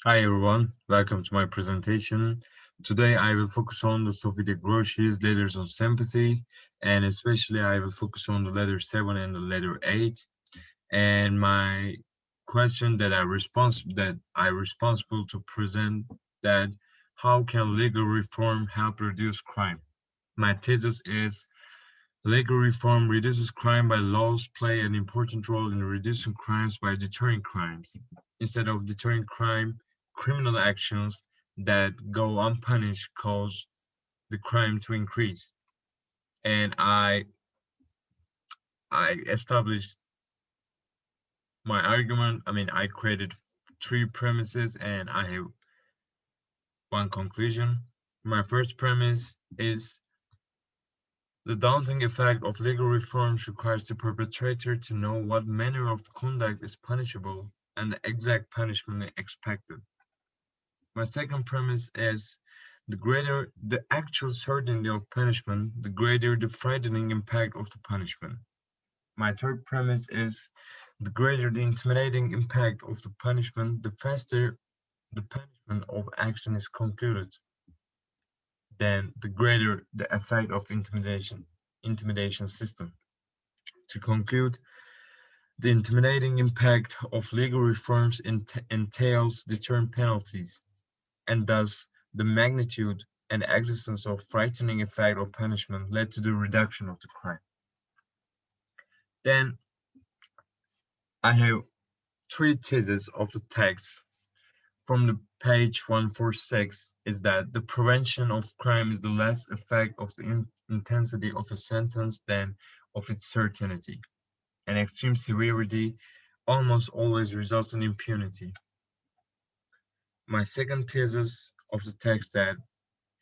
Hi everyone, welcome to my presentation. Today I will focus on the Sophie de Grouchy's letters on sympathy, and especially I will focus on the letter 7 and the letter 8. And my question that I responsible to present that how can legal reform help reduce crime? My thesis is legal reform reduces crime by laws play an important role in reducing crimes by deterring crimes. Instead of deterring crime, criminal actions that go unpunished cause the crime to increase. And I established my argument. I created three premises and I have one conclusion. My first premise is the daunting effect of legal reforms requires the perpetrator to know what manner of conduct is punishable and the exact punishment expected. My second premise is the greater the actual certainty of punishment, the greater the frightening impact of the punishment. My third premise is the greater the intimidating impact of the punishment, the faster the punishment of action is concluded, then the greater the effect of intimidation system. To conclude, the intimidating impact of legal reforms entails deterrent penalties, and thus the magnitude and existence of frightening effect of punishment led to the reduction of the crime. Then I have three theses of the text from the page 146 is that the prevention of crime is the less effect of the intensity of a sentence than of its certainty. And extreme severity almost always results in impunity. My second thesis of the text that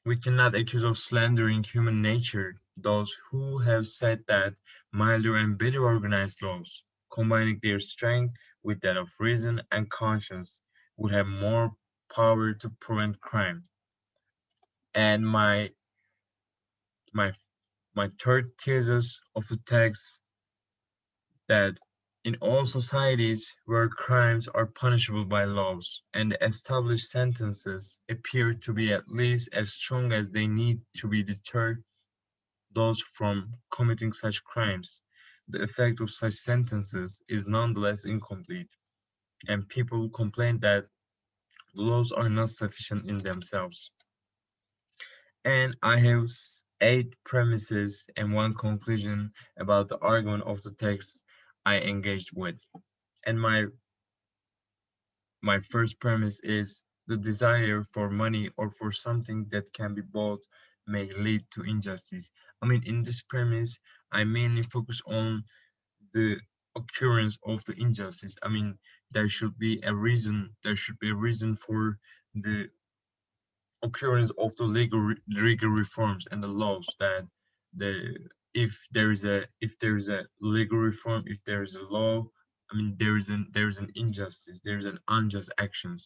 we cannot accuse of slandering human nature those who have said that milder and better organized laws, combining their strength with that of reason and conscience, would have more power to prevent crime. And my my third thesis of the text that in all societies where crimes are punishable by laws and established sentences appear to be at least as strong as they need to be deterred those from committing such crimes, the effect of such sentences is nonetheless incomplete, and people complain that the laws are not sufficient in themselves. And I have eight premises and one conclusion about the argument of the text I engaged with. And my first premise is the desire for money or for something that can be bought may lead to injustice. In this premise, I mainly focus on the occurrence of the injustice. There should be a reason for the occurrence of the legal reforms and the laws that the if there is a legal reform, if there is a law, there is an injustice, there is an unjust action.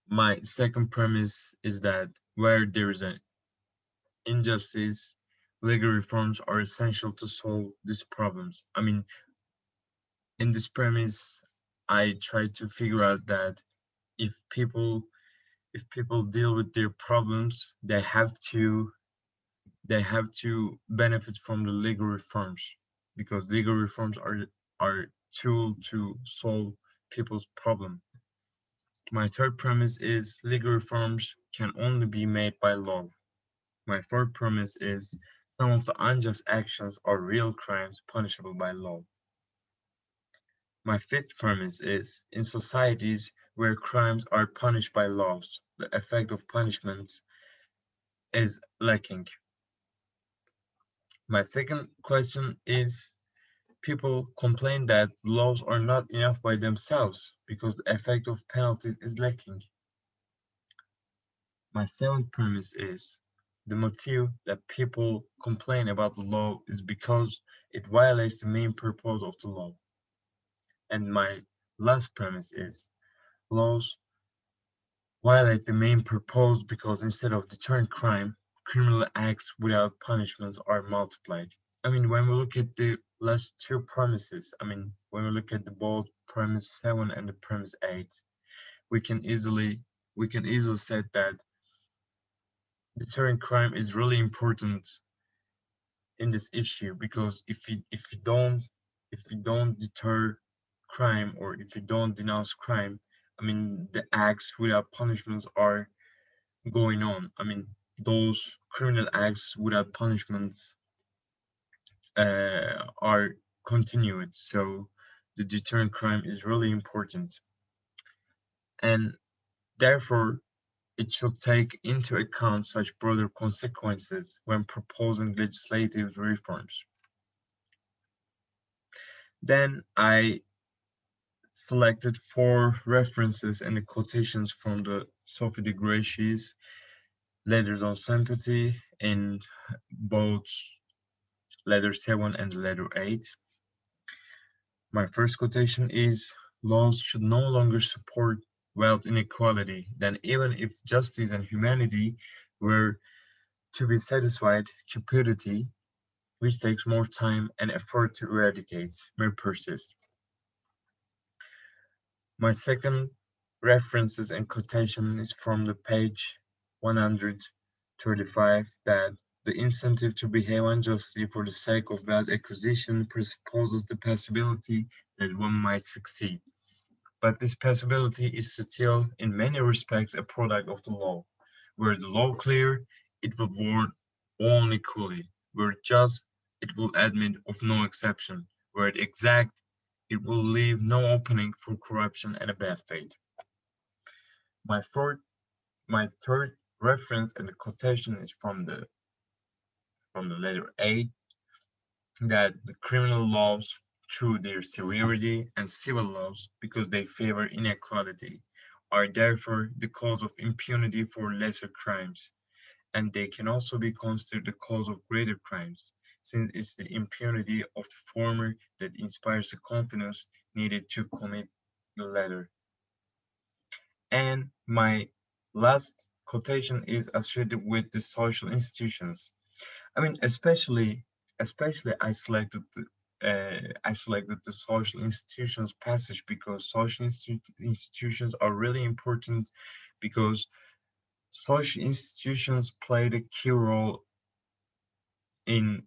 My second premise is that where there is an injustice, legal reforms are essential to solve these problems. In this premise, I try to figure out that if people if people deal with their problems, they have to benefit from the legal reforms because legal reforms are tool to solve people's problem. My third premise is legal reforms can only be made by law. My fourth premise is some of the unjust actions are real crimes punishable by law. My fifth premise is in societies where crimes are punished by laws, the effect of punishments is lacking. My second question is people complain that laws are not enough by themselves because the effect of penalties is lacking. My seventh premise is the motive that people complain about the law is because it violates the main purpose of the law. And my last premise is laws violate the main purpose because instead of deterring crime, criminal acts without punishments are multiplied. When we look at the last two premises, when we look at the both premise 7 and the premise 8, we can easily say that deterring crime is really important in this issue, because if you don't deter crime, or if you don't denounce crime, I mean, the acts without punishments are going on. I mean, those criminal acts without punishments are continued. So the deterrent crime is really important, and therefore it should take into account such broader consequences when proposing legislative reforms. Then I selected 4 references and the quotations from the Sophie de Grouchy's Letters on Sympathy in both letter 7 and letter 8. My first quotation is, "Laws should no longer support wealth inequality than even if justice and humanity were to be satisfied, cupidity, which takes more time and effort to eradicate, may persist." My second references and quotation is from the page 135, that the incentive to behave unjustly for the sake of wealth acquisition presupposes the possibility that one might succeed. But this possibility is still, in many respects, a product of the law. Were the law clear, it will ward all equally. Were it just, it will admit of no exception. Were it exact, it will leave no opening for corruption and a bad faith. My third reference and the quotation is from the letter A, that the criminal laws, through their severity, and civil laws, because they favor inequality, are therefore the cause of impunity for lesser crimes, and they can also be considered the cause of greater crimes, since it's the impunity of the former that inspires the confidence needed to commit the latter. And my last quotation is associated with the social institutions. I mean, especially I selected the social institutions passage, because social institutions are really important, because social institutions played a key role in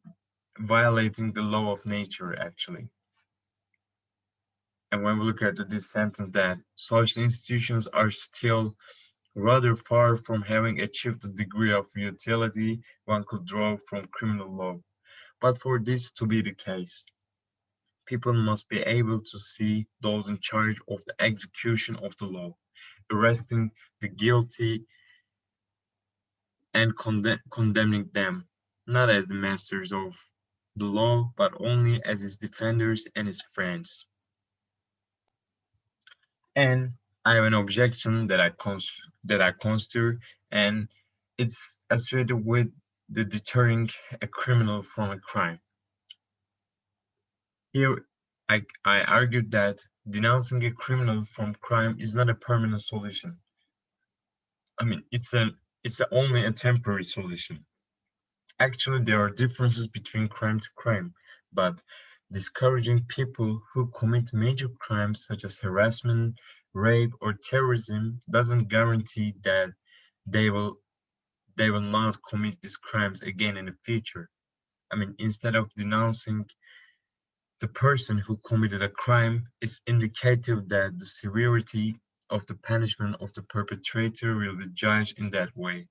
violating the law of nature, actually. And when we look at this sentence, that social institutions are still rather far from having achieved the degree of utility one could draw from criminal law. But for this to be the case, people must be able to see those in charge of the execution of the law, arresting the guilty and condemning them, not as the masters of the law, but only as its defenders and its friends. And I have an objection that I consider, and it's associated with the deterring a criminal from a crime. Here, I argued that denouncing a criminal from crime is not a permanent solution. I mean, it's only a temporary solution. Actually, there are differences between crime to crime, but discouraging people who commit major crimes such as harassment, rape, or terrorism doesn't guarantee that they will not commit these crimes again in the future. I mean, instead of denouncing the person who committed a crime, it's indicative that the severity of the punishment of the perpetrator will be judged in that way,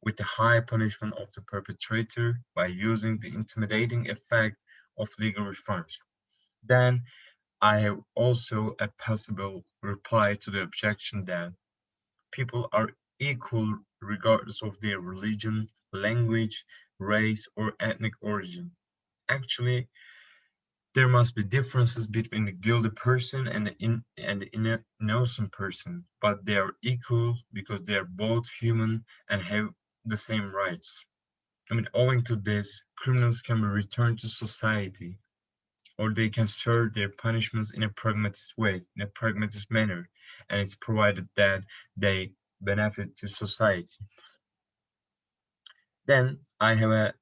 with the high punishment of the perpetrator by using the intimidating effect of legal reforms. Then I have also a possible reply to the objection that people are equal regardless of their religion, language, race, or ethnic origin. Actually, there must be differences between the guilty person and the innocent person, but they are equal because they are both human and have the same rights. I mean, owing to this, criminals can be returned to society, or they can serve their punishments in a pragmatic way, in a pragmatic manner, and it's provided that they benefit to society. Then I have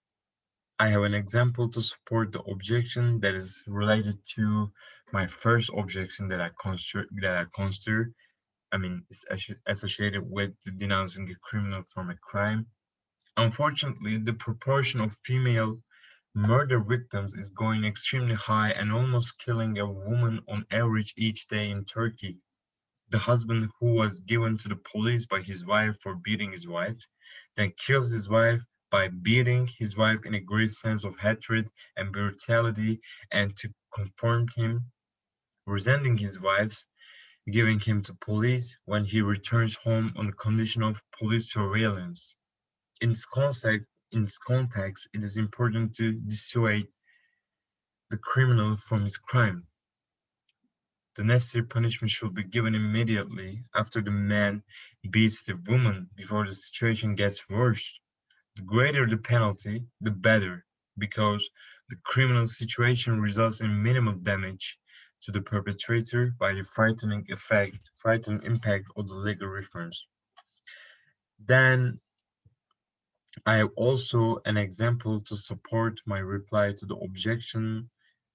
I have an example to support the objection that is related to my first objection that I consider, is associated with denouncing a criminal from a crime. Unfortunately, the proportion of female murder victims is going extremely high and almost killing a woman on average each day in Turkey. The husband who was given to the police by his wife for beating his wife, then kills his wife by beating his wife in a great sense of hatred and brutality, and to confront him, resenting his wife, giving him to police when he returns home on condition of police surveillance. In this context, it is important to dissuade the criminal from his crime. The necessary punishment should be given immediately after the man beats the woman before the situation gets worse. The greater the penalty, the better, because the criminal situation results in minimal damage to the perpetrator by the frightening impact of the legal reforms. Then I have also an example to support my reply to the objection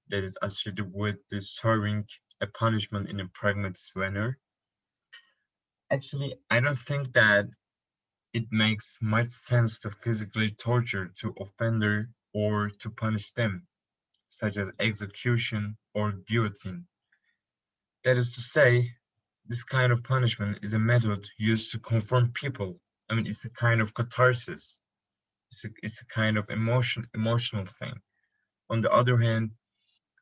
that is associated with the serving a punishment in a pragmatic manner. Actually, I don't think that it makes much sense to physically torture to offender or to punish them, such as execution or guillotine. That is to say, this kind of punishment is a method used to confront people. It's a kind of catharsis. It's a kind of emotional thing. On the other hand,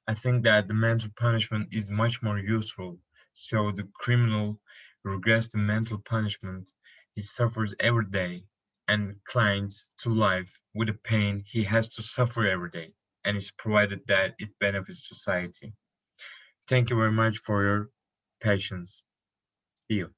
I think that the mental punishment is much more useful. So the criminal regrets the mental punishment he suffers every day and clings to life with the pain he has to suffer every day, and is provided that it benefits society. Thank you very much for your patience. See you.